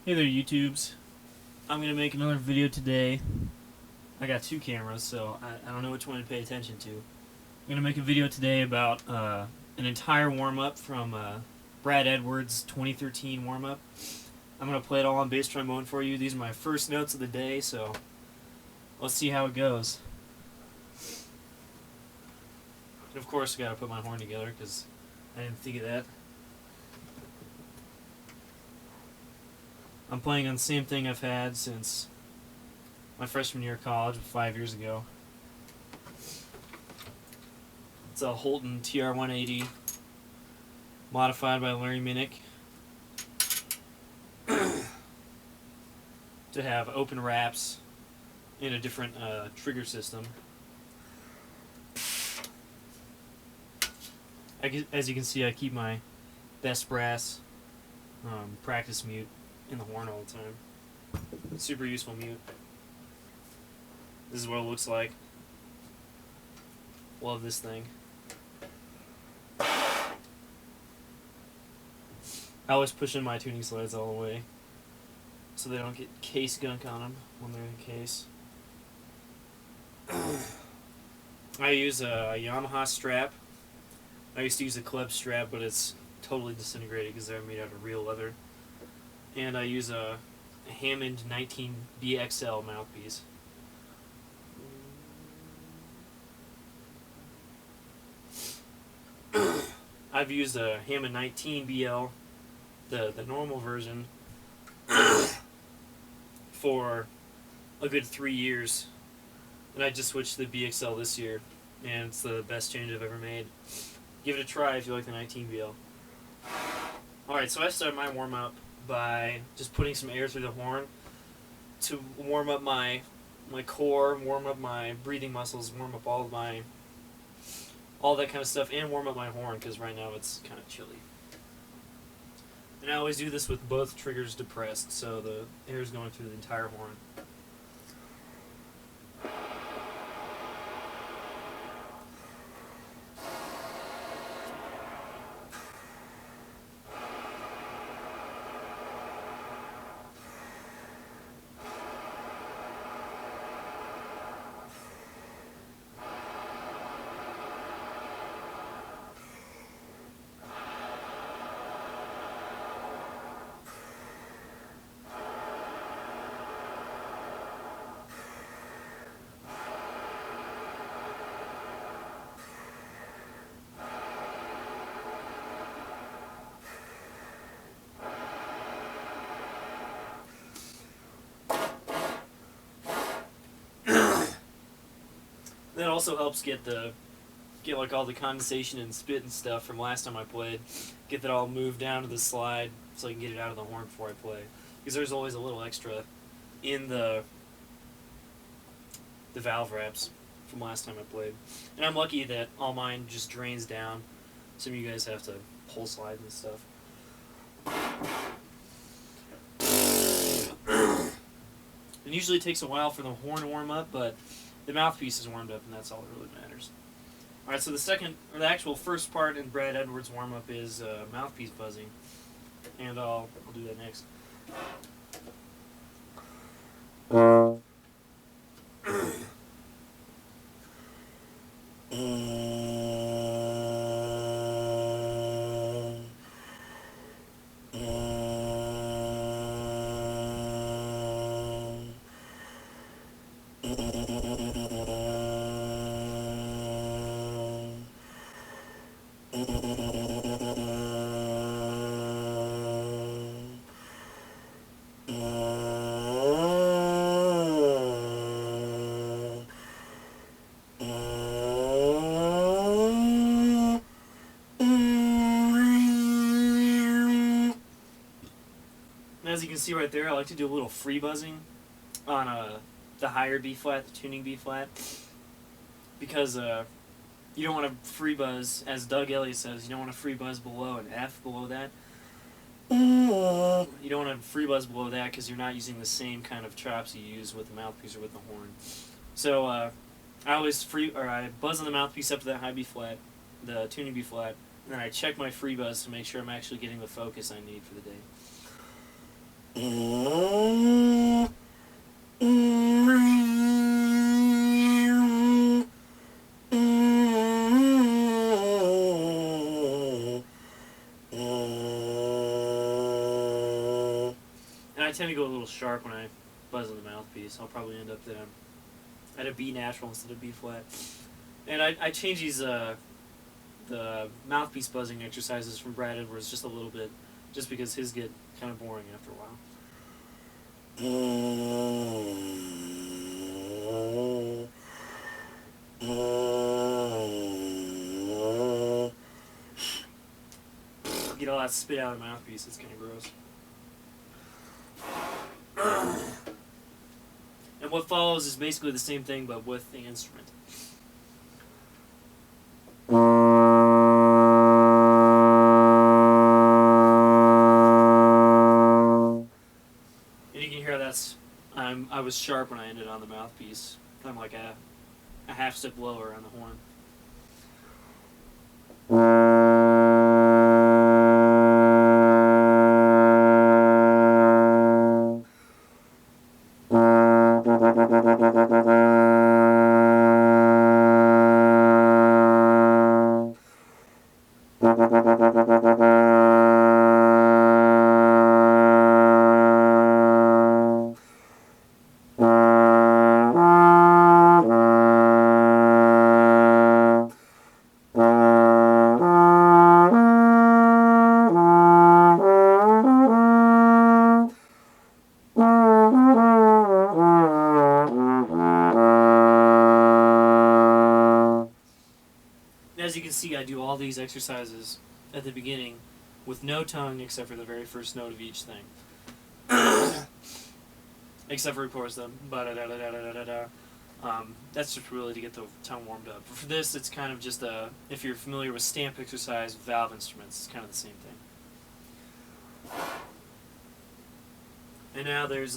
Hey there, YouTubes. I'm going to make another video today. I got two cameras, so I don't know which one to pay attention to. I'm going to make a video today about an entire warm-up from Brad Edwards' 2013 warm-up. I'm going to play it all on bass trombone for you. These are my first notes of the day, so let's see how it goes. And of course, I got to put my horn together because I didn't think of that. I'm playing on the same thing I've had since my freshman year of college, 5 years ago. It's a Holton TR-180, modified by Larry Minnick to have open wraps and a different trigger system. As you can see, I keep my best brass practice mute in the horn all the time. Super useful mute. This is what it looks like. Love this thing. I always push in my tuning slides all the way so they don't get case gunk on them when they're in the case. I use a Yamaha strap. I used to use a Kleb strap, but it's totally disintegrated because they're made out of real leather. And I use a Hammond 19BXL mouthpiece. I've used a Hammond 19BL, the normal version, for a good 3 years. And I just switched to the BXL this year, and it's the best change I've ever made. Give it a try if you like the 19BL. Alright, so I start my warm-up by just putting some air through the horn to warm up my core, warm up my breathing muscles, warm up all that kind of stuff, and warm up my horn because right now it's kind of chilly. And I always do this with both triggers depressed, so the air is going through the entire horn. That also helps get like all the condensation and spit and stuff from last time I played. Get that all moved down to the slide so I can get it out of the horn before I play. Because there's always a little extra in the valve wraps from last time I played. And I'm lucky that all mine just drains down. Some of you guys have to pull slide and stuff. It usually takes a while for the horn to warm up, but the mouthpiece is warmed up, and that's all that really matters. Alright, so the actual first part in Brad Edwards' warm-up is mouthpiece buzzing. And I'll do that next. As you can see right there, I like to do a little free buzzing on the higher B flat, the tuning B flat, because you don't want to free buzz, as Doug Elliott says, you don't want to free buzz below an F below that. You don't want to free buzz below that because you're not using the same kind of chops you use with the mouthpiece or with the horn. So I buzz on the mouthpiece up to that high B flat, the tuning B flat, and then I check my free buzz to make sure I'm actually getting the focus I need for the day. And I tend to go a little sharp when I buzz on the mouthpiece. I'll probably end up at a B natural instead of B flat. And I change these the mouthpiece buzzing exercises from Brad Edwards just a little bit, just because his get kind of boring after a while. Get all that spit out of the mouthpiece. It's kind of gross. And what follows is basically the same thing, but with the instrument. And you can hear I was sharp when I ended on the mouthpiece. I'm like a half step lower on the horn. As you can see, I do all these exercises at the beginning with no tongue except for the very first note of each thing. Except for, of course, the ba-da-da-da-da-da-da-da. That's just really to get the tongue warmed up. For this, it's kind of just if you're familiar with stamp exercise, valve instruments, it's kind of the same thing. And now there's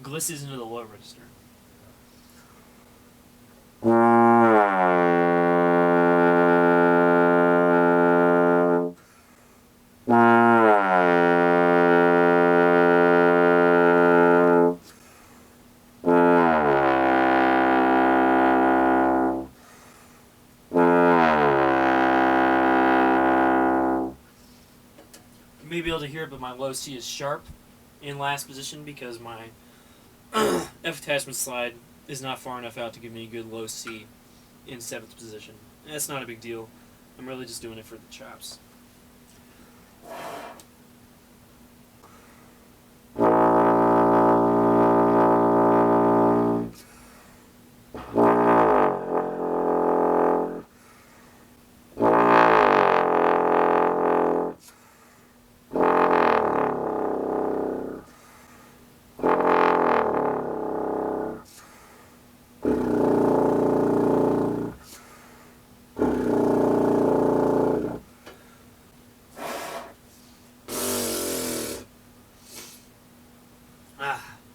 glisses into the low register. You may be able to hear it, but my low C is sharp in last position because my F attachment slide is not far enough out to give me a good low C in 7th position. And that's not a big deal. I'm really just doing it for the chops.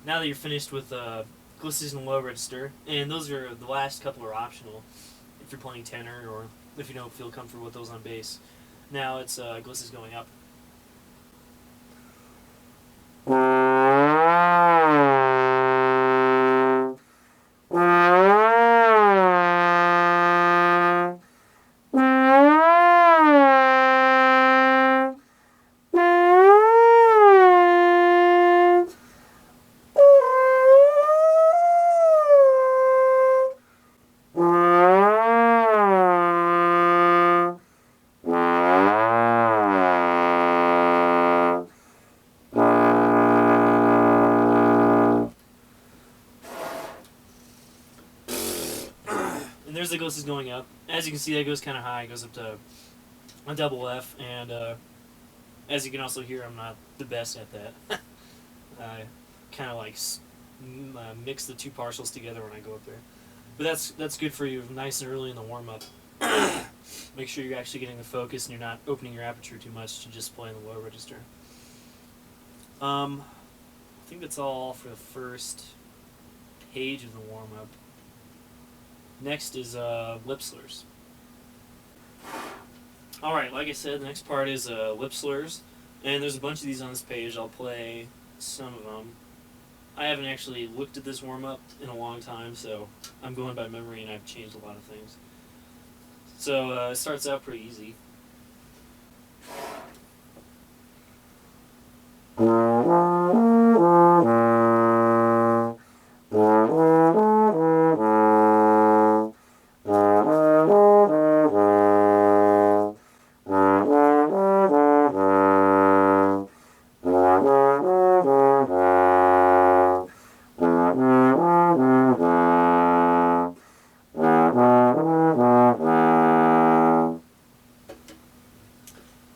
Now that you're finished with glisses and low register, and those are the last couple are optional if you're playing tenor or if you don't feel comfortable with those on bass. Now it's glisses going up. And there's the glisses going up. As you can see, that goes kind of high. It goes up to a double F, and as you can also hear, I'm not the best at that. I kind of like mix the two partials together when I go up there. But that's good for you nice and early in the warm-up. Make sure you're actually getting the focus and you're not opening your aperture too much to just play in the low register. I think that's all for the first page of the warm-up. Next is lip slurs. Alright, like I said, the next part is lip slurs. And there's a bunch of these on this page. I'll play some of them. I haven't actually looked at this warm-up in a long time, so I'm going by memory and I've changed a lot of things. So it starts out pretty easy.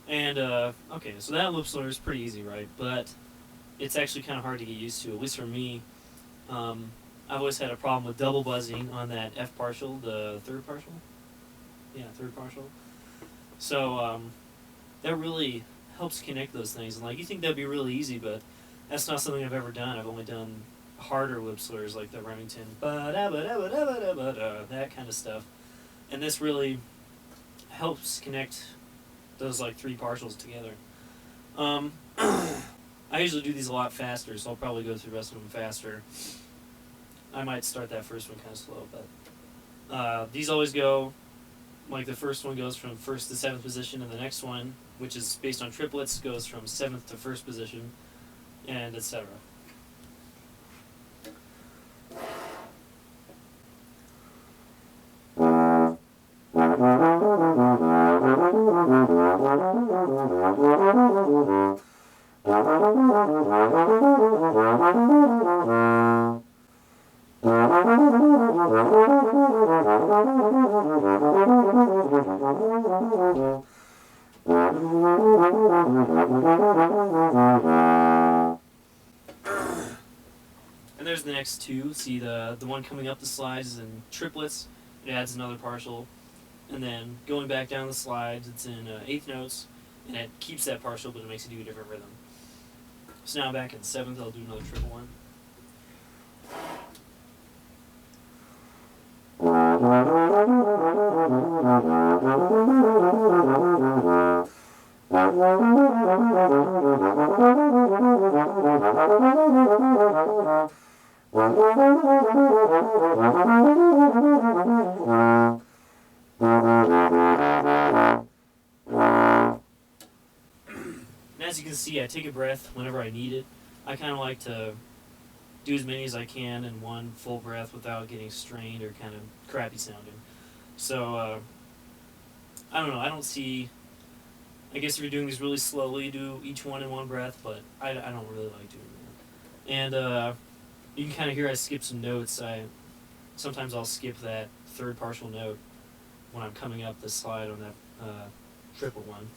And, okay, so that lip slur is pretty easy, right? But it's actually kind of hard to get used to, at least for me. I've always had a problem with double buzzing on that F partial, the third partial. Yeah, third partial. So that really helps connect those things. And like, you think that'd be really easy, but that's not something I've ever done. I've only done harder lip slurs like the Remington, that kind of stuff. And this really helps connect those like three partials together. I usually do these a lot faster, so I'll probably go through the rest of them faster. I might start that first one kind of slow, but these always go, like the first one goes from 1st to 7th position, and the next one, which is based on triplets, goes from 7th to 1st position, and etc. And there's the next two. See, the one coming up the slides is in triplets. It adds another partial. And then going back down the slides, it's in 8th notes, and it keeps that partial, but it makes it do a different rhythm. So now back in 7th, I'll do another triple one. And as you can see, I take a breath whenever I need it. I kind of like to do as many as I can in one full breath without getting strained or kind of crappy sounding. So, I don't know, I don't see, I guess if you're doing these really slowly, do each one in one breath, but I don't really like doing that. And you can kind of hear I skip some notes. Sometimes I'll skip that third partial note when I'm coming up the slide on that triple one.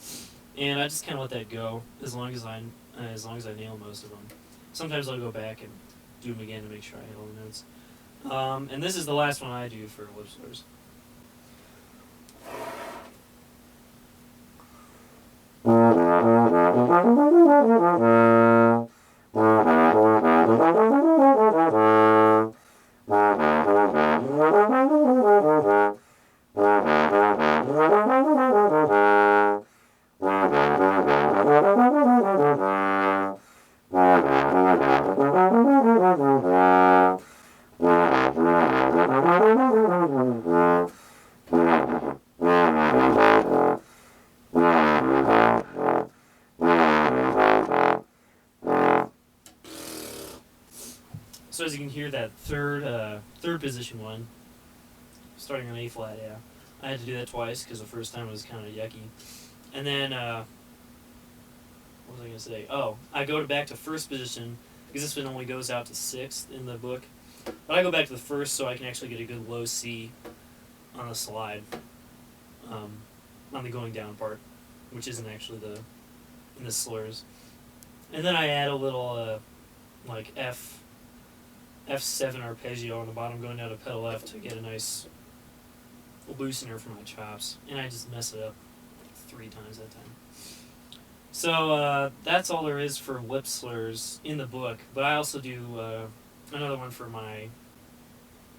And I just kind of let that go as long as I nail most of them. Sometimes I'll go back and do them again to make sure I hit all the notes. And this is the last one I do for lip slurs. So as you can hear, that third position one, starting on A flat, yeah, I had to do that twice because the first time was kind of yucky. And then what was I gonna say? Oh, I go back to first position because this one only goes out to 6th in the book, but I go back to the first so I can actually get a good low C on the slide, on the going down part, which isn't actually in the slurs. And then I add a little like F7 arpeggio on the bottom going down to pedal F to get a nice loosener for my chops, and I just mess it up 3 times that time. So that's all there is for lip slurs in the book, but I also do another one for my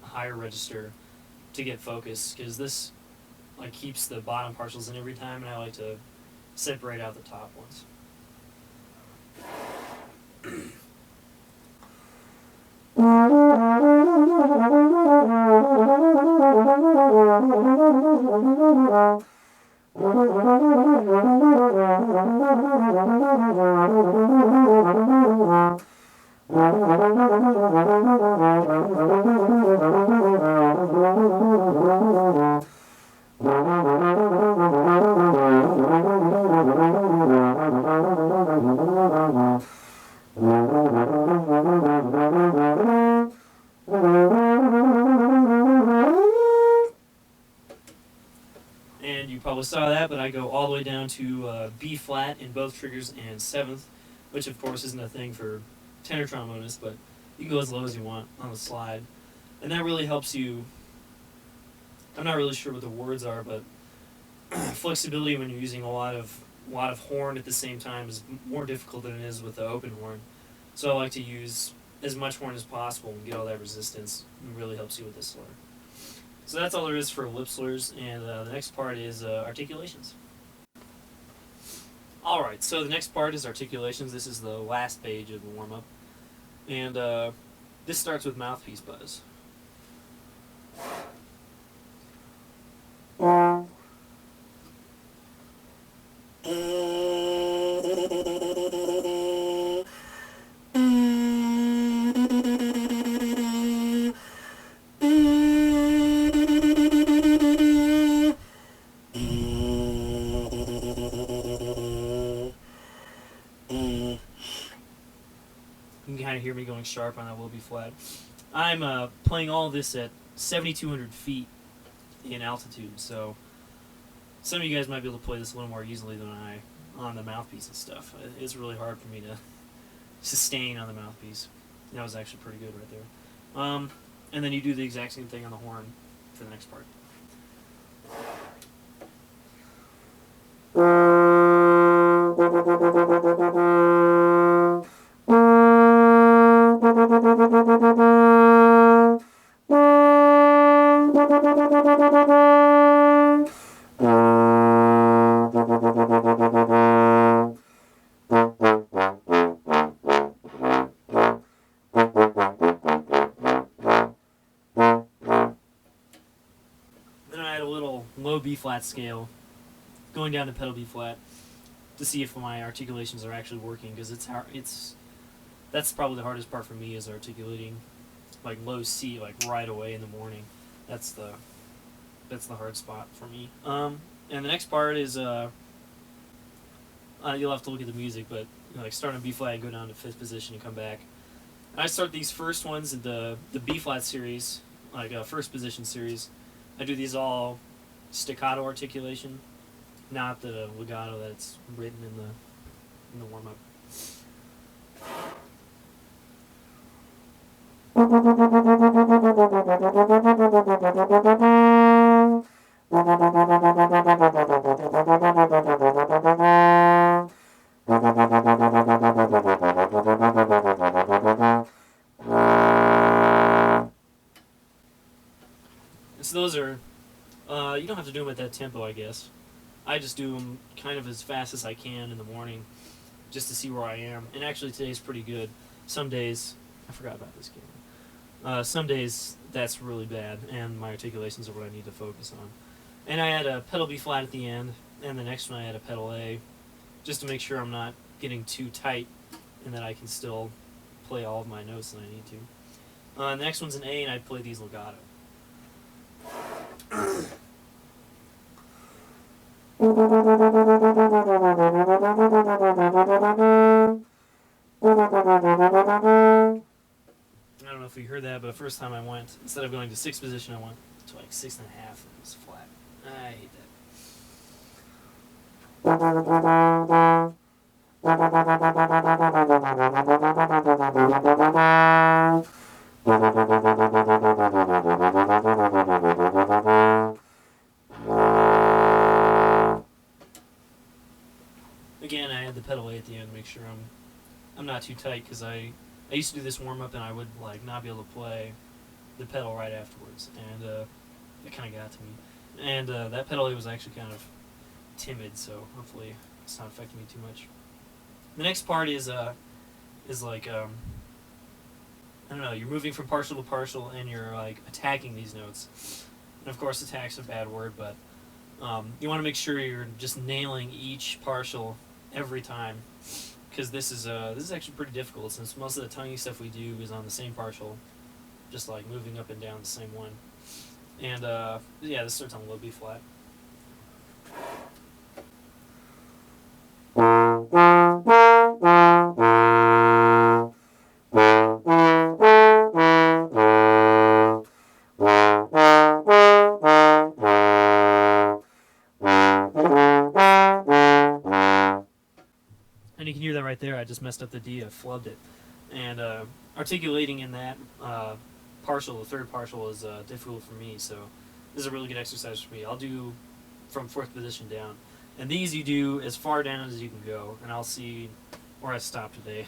higher register to get focus, because this like keeps the bottom partials in every time, and I like to separate out the top ones. And you probably saw that, but I go all the way down to B flat in both triggers and 7th, which of course isn't a thing for tenor trombonists, but you can go as low as you want on the slide. And that really helps you. I'm not really sure what the words are, but flexibility when you're using a lot of horn at the same time is more difficult than it is with the open horn. So I like to use as much horn as possible and get all that resistance. It really helps you with this slur. So that's all there is for lip slurs, and the next part is articulations. Alright, so the next part is articulations. This is the last page of the warm-up. And this starts with mouthpiece buzz. You can kind of hear me going sharp on that will be flat. I'm playing all this at 7,200 feet in altitude, so some of you guys might be able to play this a little more easily than I on the mouthpiece and stuff. It's really hard for me to sustain on the mouthpiece. That was actually pretty good right there. And then you do the exact same thing on the horn for the next part. Then I had a little low B flat scale going down to pedal B flat to see if my articulations are actually working, because it's hard. That's probably the hardest part for me, is articulating like low C like right away in the morning. That's the hard spot for me. And the next part is you'll have to look at the music, but like start on B flat and go down to 5th position and come back. I start these first ones in the B flat series, like first position series. I do these all staccato articulation, not the legato that's written in the warm up. I So those are, you don't have to do them at that tempo, I guess. I just do them kind of as fast as I can in the morning, just to see where I am. And actually today's pretty good. Some days, I forgot about this game. Some days that's really bad, and my articulations are what I need to focus on. And I had a pedal B flat at the end, and the next one I had a pedal A, just to make sure I'm not getting too tight, and that I can still play all of my notes that I need to. The next one's an A, and I play these legato. I don't know if you heard that, but the first time I went, instead of going to 6th position, I went to like 6.5, and it was flat. I hate Again, I had the pedal A at the end to make sure I'm not too tight, because I used to do this warm up and I would like not be able to play the pedal right afterwards, and it kind of got to me. And that pedal A was actually kind of timid, so hopefully it's not affecting me too much. The next part is like I don't know. You're moving from partial to partial, and you're like attacking these notes. And of course, attack's a bad word, but you want to make sure you're just nailing each partial every time, because this is actually pretty difficult since most of the tonguing stuff we do is on the same partial, just like moving up and down the same one. And yeah, this starts on low B flat. And you can hear that right there. I just messed up the D. I flubbed it. And articulating in that partial, the third partial, is difficult for me. So this is a really good exercise for me. I'll do from fourth position down. And these you do as far down as you can go. And I'll see where I stop today.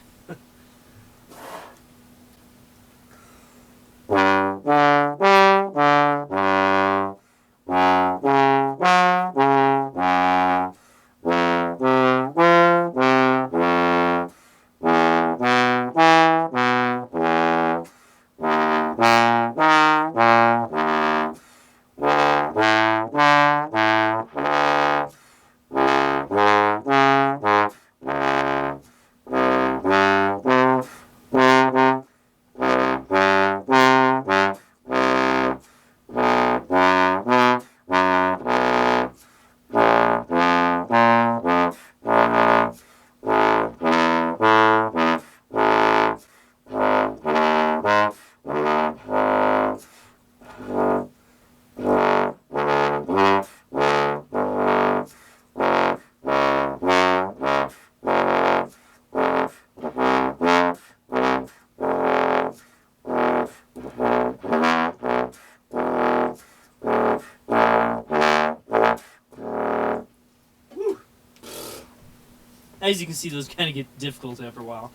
As you can see, those kind of get difficult after a while.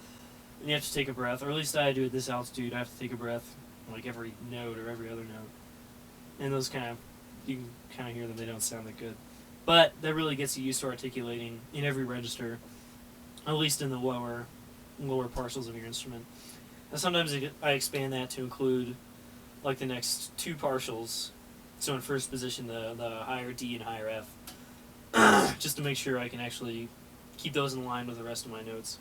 And you have to take a breath, or at least I do at this altitude. I have to take a breath like every note or every other note. And those kind of, you can kind of hear them, they don't sound that good. But that really gets you used to articulating in every register, at least in the lower partials of your instrument. And sometimes I expand that to include like the next two partials. So in first position, the higher D and higher F, just to make sure I can actually keep those in line with the rest of my notes,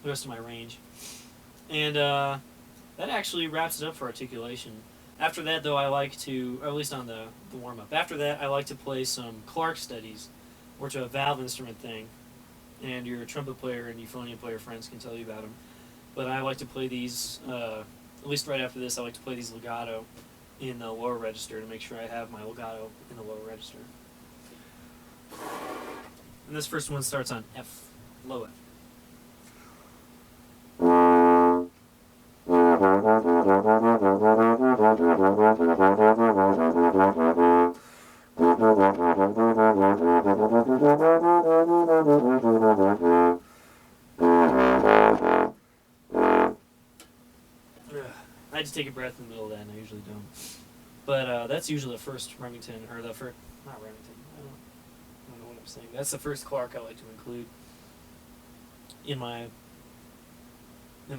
the rest of my range. And that actually wraps it up for articulation. After that, though, I like to, or at least on the warm-up, after that, I like to play some Clark studies, which are a valve instrument thing, and your trumpet player and euphonium player friends can tell you about them. But I like to play these, at least right after this, I like to play these legato in the lower register to make sure I have my legato in the lower register. And this first one starts on F, low F. I just take a breath in the middle of that, and I usually don't. But that's usually the first Remington, or the first, not Remington, I don't know what I'm saying. That's the first Clark I like to include in my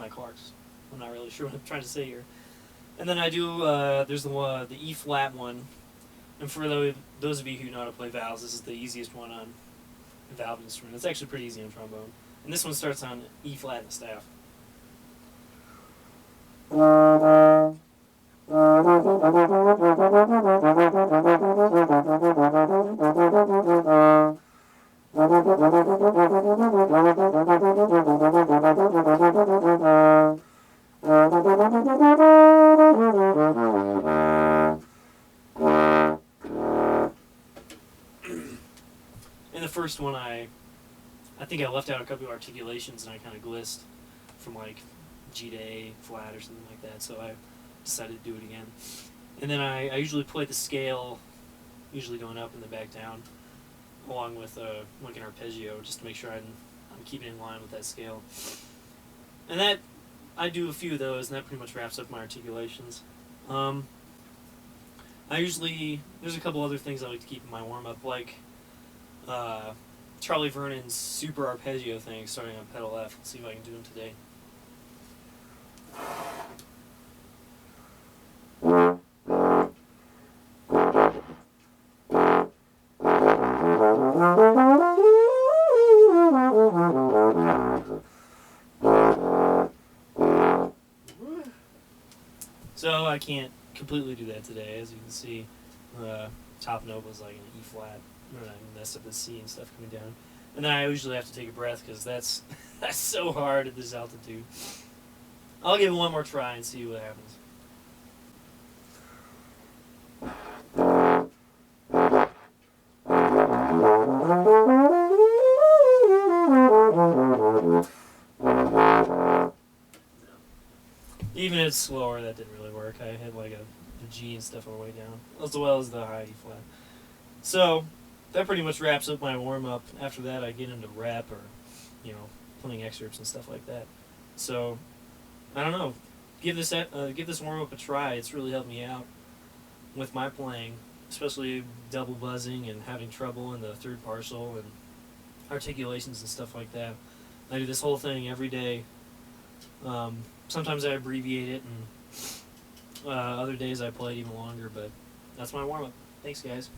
Clarks. I'm not really sure what I'm trying to say here. And then I do, there's the E flat one. And for those of you who know how to play valves, this is the easiest one on a valve instrument. It's actually pretty easy on trombone. And this one starts on E flat in the staff. In the first one, I think I left out a couple of articulations and I kind of glissed from like G to A flat or something like that, so I decided to do it again. And then I usually play the scale, usually going up and then back down, along with like an arpeggio, just to make sure I'm keeping in line with that scale. And that, I do a few of those, and that pretty much wraps up my articulations. I usually, there's a couple other things I like to keep in my warm-up, like Charlie Vernon's super arpeggio thing starting on pedal F. Let's see if I can do them today. So I can't completely do that today. As you can see, the top note was like an E flat, and I messed up the C and stuff coming down. And then I usually have to take a breath because that's that's so hard at this altitude. I'll give it one more try and see what happens. Even if it's slower, that didn't really work. I had like the G and stuff on the way down, as well as the high E flat. So that pretty much wraps up my warm up. After that, I get into rep or, playing excerpts and stuff like that. So I don't know. Give this warm up a try. It's really helped me out with my playing, especially double buzzing and having trouble in the third partial and articulations and stuff like that. I do this whole thing every day. Sometimes I abbreviate it, and other days I play it even longer, but that's my warm-up. Thanks, guys.